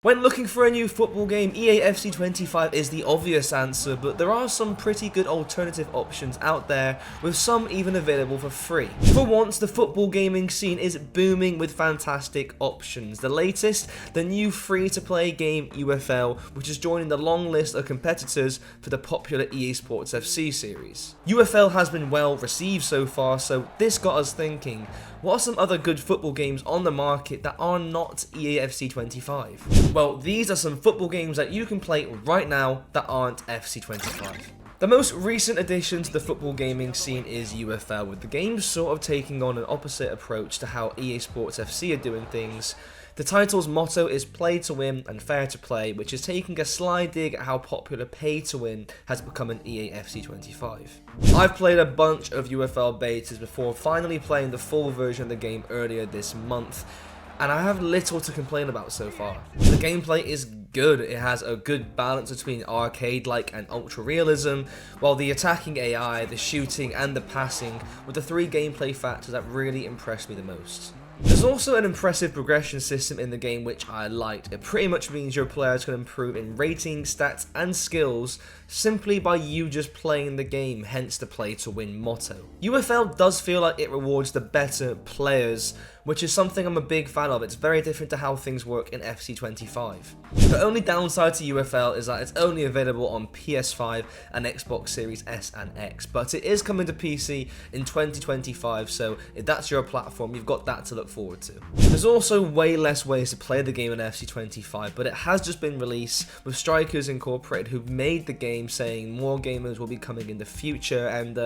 When looking for a new football game, EA FC 25 is the obvious answer, but there are some pretty good alternative options out there, with some even available for free. For once, the football gaming scene is booming with fantastic options. The latest, the new free-to-play game UFL, which is joining the long list of competitors for the popular EA Sports FC series. UFL has been well received so far, so this got us thinking, what are some other good football games on the market that are not EA FC 25? Well, these are some football games that you can play right now that aren't FC 25. The most recent addition to the football gaming scene is UFL, with the game sort of taking on an opposite approach to how EA Sports FC are doing things. The title's motto is play to win and fair to play, which is taking a sly dig at how popular pay to win has become in EA FC 25. I've played a bunch of UFL betas before finally playing the full version of the game earlier this month, and I have little to complain about so far. The gameplay is good, it has a good balance between arcade-like and ultra-realism, while the attacking AI, the shooting and the passing were the three gameplay factors that really impressed me the most. There's also an impressive progression system in the game which I liked. It pretty much means your players can improve in rating, stats and skills simply by you just playing the game, hence the play to win motto. UFL does feel like it rewards the better players, which is something I'm a big fan of. It's very different to how things work in FC 25. The only downside to UFL is that it's only available on PS5 and Xbox Series S and X, but it is coming to PC in 2025, so if that's your platform, you've got that to look forward to. There's also way less ways to play the game in FC 25, but it has just been released with Strikers Incorporated, who've made the game, saying more gamers will be coming in the future, and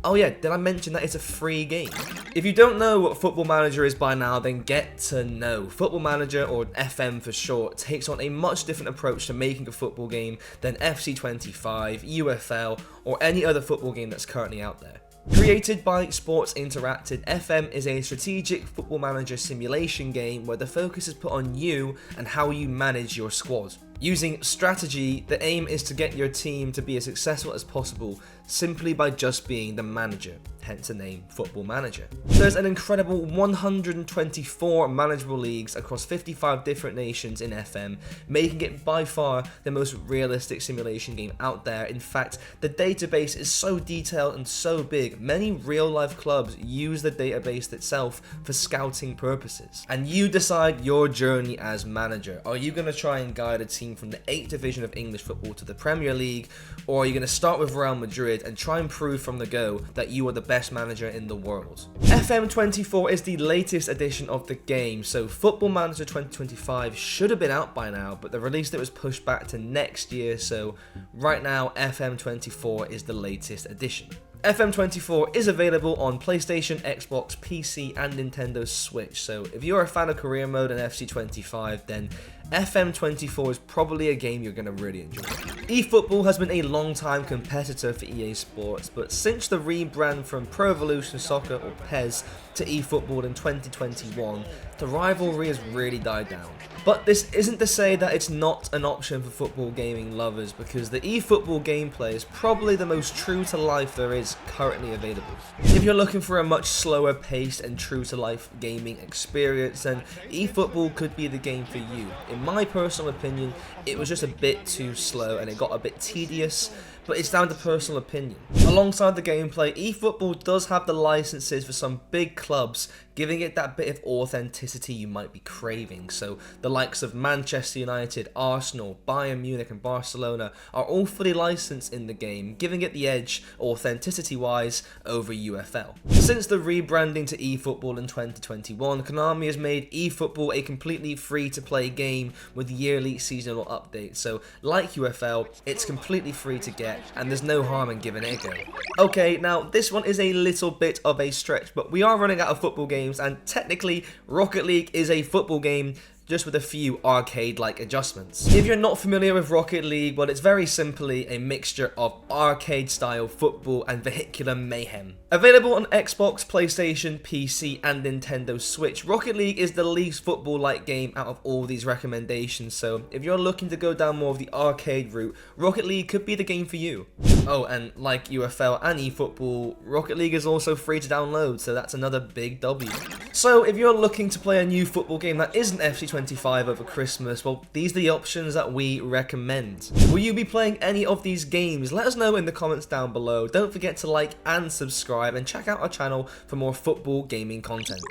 oh yeah, did I mention that it's a free game? If you don't know what Football Manager is by now, then get to know. Football Manager, or FM for short, takes on a much different approach to making a football game than FC 25, UFL, or any other football game that's currently out there. Created by Sports Interactive, FM is a strategic football manager simulation game where the focus is put on you and how you manage your squad. Using strategy, the aim is to get your team to be as successful as possible simply by just being the manager, hence the name Football Manager. There's an incredible 124 manageable leagues across 55 different nations in FM, making it by far the most realistic simulation game out there. In fact, the database is so detailed and so big, many real-life clubs use the database itself for scouting purposes. And you decide your journey as manager. Are you going to try and guide a team from the 8th division of English football to the Premier League, or are you going to start with Real Madrid and try and prove from the go that you are the best manager in the world? FM24 is the latest edition of the game, so Football Manager 2025 should have been out by now, but the release date was pushed back to next year, so right now FM24 is the latest edition. FM24 is available on PlayStation, Xbox, PC and Nintendo Switch, so if you're a fan of career mode and FC25, then FM24 is probably a game you're going to really enjoy. eFootball has been a long-time competitor for EA Sports, but since the rebrand from Pro Evolution Soccer, or PES, to eFootball in 2021, the rivalry has really died down. But this isn't to say that it's not an option for football gaming lovers, because the eFootball gameplay is probably the most true to life there is currently available. If you're looking for a much slower paced and true to life gaming experience, then eFootball could be the game for you. In my personal opinion, it was just a bit too slow and it got a bit tedious, but it's down to personal opinion. Alongside the gameplay, eFootball does have the licenses for some big clubs, giving it that bit of authenticity you might be craving. So the likes of Manchester United, Arsenal, Bayern Munich and Barcelona are all fully licensed in the game, giving it the edge authenticity-wise over UFL. Since the rebranding to eFootball in 2021, Konami has made eFootball a completely free-to-play game with yearly seasonal updates. So like UFL, it's completely free to get, and there's no harm in giving it a go. Okay, now this one is a little bit of a stretch, but we are running out of football games, and technically Rocket League is a football game, just with a few arcade-like adjustments. If you're not familiar with Rocket League, well, it's very simply a mixture of arcade-style football and vehicular mayhem. Available on Xbox, PlayStation, PC, and Nintendo Switch, Rocket League is the least football-like game out of all these recommendations, so if you're looking to go down more of the arcade route, Rocket League could be the game for you. Oh, and like UFL and eFootball, Rocket League is also free to download, so that's another big W. So if you're looking to play a new football game that isn't FC25 over Christmas, well, these are the options that we recommend. Will you be playing any of these games? Let us know in the comments down below. Don't forget to like and subscribe, and check out our channel for more football gaming content.